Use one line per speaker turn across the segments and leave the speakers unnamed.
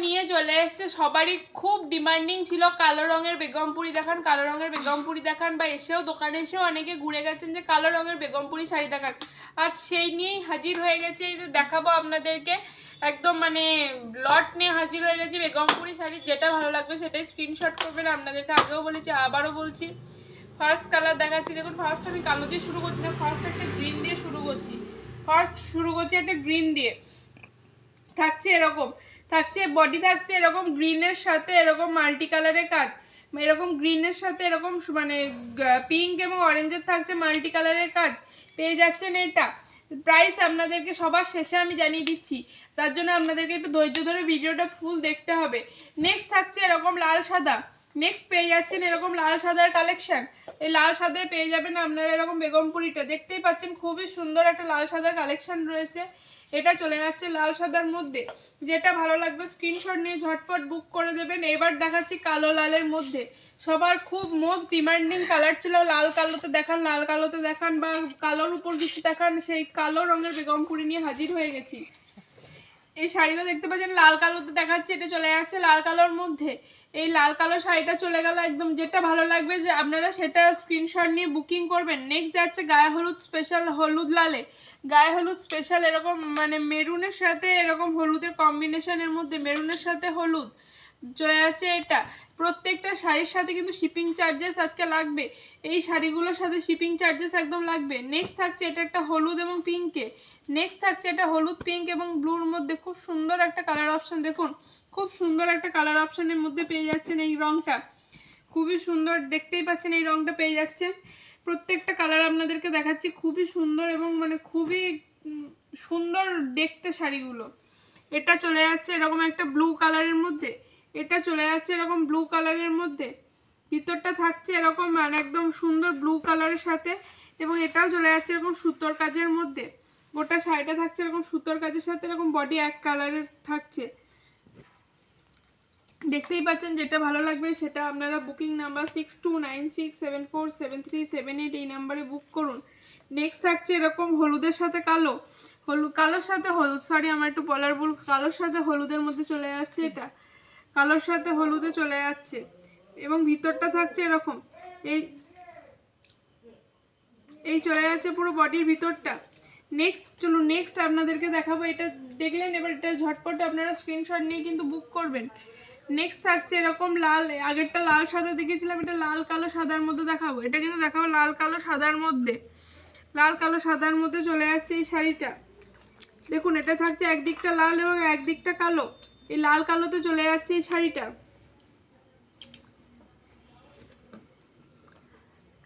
নিয়ে চলে এসছে, সবারই খুব ডিমান্ডিং ছিল কালো রঙের বেগমপুরি দেখান, কালো রঙের বেগমপুরি দেখান, বা এসেও দোকানে এসেও অনেকে ঘুরে গেছেন যে কালো রঙের বেগমপুরি শাড়ি দেখান। আজ সেই নিয়েই হাজির হয়ে গেছে, এই যে দেখাবো আপনাদেরকে, একদম মানে লট নিয়ে হাজির হয়ে গেছি বেগমপুরি শাড়ি। যেটা ভালো লাগবে সেটাই স্ক্রিনশট করবেন। আপনাদেরকে আগেও বলেছি, আবারও বলছি। ফার্স্ট কালার দেখাচ্ছি, দেখুন ফার্স্ট আমি কালো দিয়ে শুরু করছি না, ফার্স্ট একটা গ্রিন দিয়ে শুরু করছি। একটা গ্রিন দিয়ে। থাকছে এরকম, থাকছে বডি থাকছে এরকম গ্রিনের সাথে এরকম মাল্টি কালারের কাজ, এরকম গ্রিনের সাথে এরকম মানে পিঙ্ক এবং অরেঞ্জের থাকছে মাল্টি কালারের কাজ পেয়ে যাচ্ছেন। এটা প্রাইস আপনাদেরকে সবার শেষে আমি জানিয়ে দিচ্ছি, তার জন্য আপনাদেরকে একটু ধৈর্য ধরে ভিডিওটা ফুল দেখতে হবে। নেক্সট থাকছে এরকম লাল সাদা, নেক্সট পেয়ে যাচ্ছেন এরকম লাল সাদার কালেকশন। এই লাল সাদায় পেয়ে যাবেন আপনারা এরকম বেগমপুরিটা, দেখতেই পাচ্ছেন খুবই সুন্দর একটা লাল সাদার কালেকশন রয়েছে। এটা চলে যাচ্ছে লাল সাদার মধ্যে, যেটা ভালো লাগবে স্ক্রিনশট নিয়ে ঝটপট বুক করে দেবেন। এবার দেখাচ্ছি কালো লালের মধ্যে, সবার খুব মোস্ট ডিমান্ডিং কালার ছিল লাল কালোতে দেখান, লাল কালোতে দেখান, বা কালোর উপর কিছু দেখান, সেই কালো রঙের বেগমপুরি নিয়ে হাজির হয়ে গেছি। এই শাড়িটা দেখতে পাচ্ছেন লাল কালোতে দেখাচ্ছে, এটা চলে যাচ্ছে লাল কালোর মধ্যে। এই লাল কালো শাড়িটা চলে গেল একদম, যেটা ভালো লাগবে যে আপনারা সেটা স্ক্রিনশট নিয়ে বুকিং করবেন। নেক্সট যাচ্ছে গায়ে হলুদ স্পেশাল, হলুদ লালে গায়ে হলুদ স্পেশাল, এরকম মানে মেরুনের সাথে এরকম হলুদের কম্বিনেশনের মধ্যে মেরুনের সাথে হলুদ চলে যাচ্ছে। এটা প্রত্যেকটা শাড়ির সাথে কিন্তু শিপিং চার্জেস আজকে লাগবে, এই শাড়িগুলোর সাথে শিপিং চার্জেস একদম লাগবে। নেক্সট থাকছে এটা একটা হলুদ এবং পিঙ্কে, নেক্সট থাকছে এটা হলুদ পিঙ্ক এবং ব্লুর মধ্যে, খুব সুন্দর একটা কালার অপশন, দেখুন খুব সুন্দর একটা কালার অপশনের মধ্যে পেয়ে যাচ্ছেন। এই রংটা খুবই সুন্দর, দেখতেই পাচ্ছেন এই রংটা পেয়ে যাচ্ছেন। প্রত্যেকটা কালার আপনাদেরকে দেখাচ্ছি, খুবই সুন্দর এবং মানে খুবই সুন্দর দেখতে শাড়িগুলো। এটা চলে যাচ্ছে এরকম একটা ব্লু কালারের মধ্যে, এটা চলে যাচ্ছে এরকম ব্লু কালারের মধ্যে, ভিতরটা থাকছে এরকম মানে একদম সুন্দর ব্লু কালারের সাথে, এবং এটাও চলে যাচ্ছে এরকম সুতোর কাজের মধ্যে। গোটা শাড়িটা থাকছে এরকম সুতোর কাজের সাথে, এরকম বডি এক কালারের থাকছে। দেখতেই পাচ্ছেন, যেটা ভালো লাগবে সেটা আপনারা বুকিং নাম্বার 6296747378 এই নাম্বারে বুক করুন। নেক্সট থাকছে এরকম হলুদের সাথে কালো, কালোর সাথে হলুদ, সরি আমার একটু বলার ভুল, কালোর সাথে হলুদের মধ্যে চলে যাচ্ছে, এটা কালোর সাথে হলুদে চলে যাচ্ছে, এবং ভিতরটা থাকছে এরকম, এই চলে যাচ্ছে পুরো বডির ভিতরটা। নেক্সট চলুন নেক্সট আপনাদেরকে দেখাবো, এটা দেখলেন, এবার এটা ঝটপট আপনারা স্ক্রিনশট নিয়ে কিন্তু বুক করবেন। নেক্সট থাকছে এরকম লাল, আগেরটা লাল সাদা দেখেছিলাম, এটা লাল কালো সাদার মধ্যে দেখাবো, এটা কিন্তু দেখাবো লাল কালো সাদার মধ্যে, লাল কালো সাদার মধ্যে চলে যাচ্ছে এই শাড়িটা। দেখুন এটা থাকছে একদিকটা লাল এবং একদিকটা কালো, এই লাল কালোতে চলে যাচ্ছে এই শাড়িটা।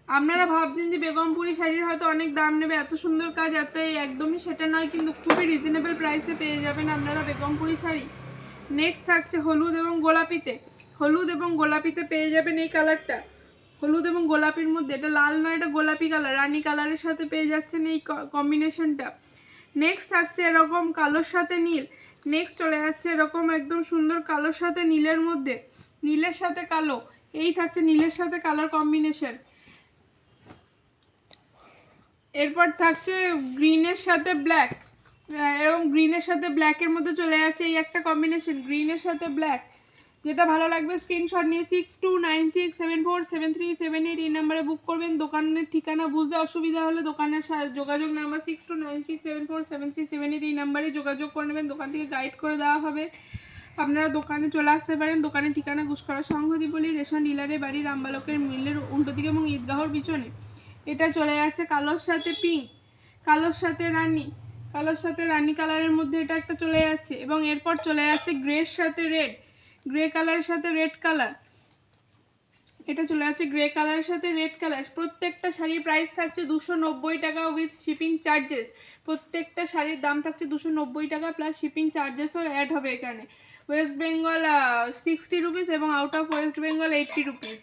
আপনারা ভাবছেন যে বেগমপুরি শাড়ির হয়তো অনেক দাম নেবে, এত সুন্দর কাজ, এত একদমই সেটা নয়, কিন্তু খুবই রিজনেবল প্রাইসে পেয়ে যাবেন আপনারা বেগমপুরি শাড়ি। নেক্সট থাকছে হলুদ এবং গোলাপিতে, হলুদ এবং গোলাপিতে পেয়ে যাবেন এই কালারটা, হলুদ এবং গোলাপির মধ্যে, এটা লাল নয়, এটা গোলাপি কালার, রানী কালারের সাথে পেয়ে যাচ্ছেন এই কম্বিনেশনটা। নেক্সট থাকছে এরকম কালোর সাথে নীল, নেক্সট চলে যাচ্ছে এরকম একদম সুন্দর কালোর সাথে নীলের মধ্যে, নীলের সাথে কালো, এই থাকছে নীলের সাথে কালার কম্বিনেশন। এরপর থাকছে গ্রিনের সাথে ব্ল্যাক, এবং গ্রিনের সাথে ব্ল্যাকের মধ্যে চলে যাচ্ছে এই একটা কম্বিনেশন, গ্রিনের সাথে ব্ল্যাক। যেটা ভালো লাগবে স্ক্রিনশট নিয়ে 6296747378 এই নাম্বারে বুক করবেন। দোকানের ঠিকানা বুঝতে অসুবিধা হলে দোকানের যোগাযোগ নাম্বার 6296747378 এই নাম্বারে যোগাযোগ করে নেবেন, দোকান থেকে গাইড করে দেওয়া হবে। আপনারা দোকানে চলে আসতে পারেন। দোকানের ঠিকানা গুসকরা সংহতিপল্লী রেশন ডিলারের বাড়ি, রামবালকের মিলের উল্টো দিকে এবং ঈদগাহর পিছনে। এটা চলে যাচ্ছে কালোর সাথে পিঙ্ক, কালোর সাথে রানী, কালোর সাথে রানী কালারের মধ্যে এটা একটা চলে যাচ্ছে, এবং এরপর চলে যাচ্ছে গ্রের সাথে রেড, গ্রে কালারের সাথে রেড কালার, এটা চলে যাচ্ছে গ্রে কালারের সাথে রেড কালার। প্রত্যেকটা শাড়ির প্রাইস থাকছে 290 টাকা উইথ শিপিং চার্জেস, প্রত্যেকটা শাড়ির দাম থাকছে 290 টাকা প্লাস শিপিং চার্জেসও অ্যাড হবে এখানে। ওয়েস্ট বেঙ্গল 60 রুপিস এবং out of West Bengal 80 rupees.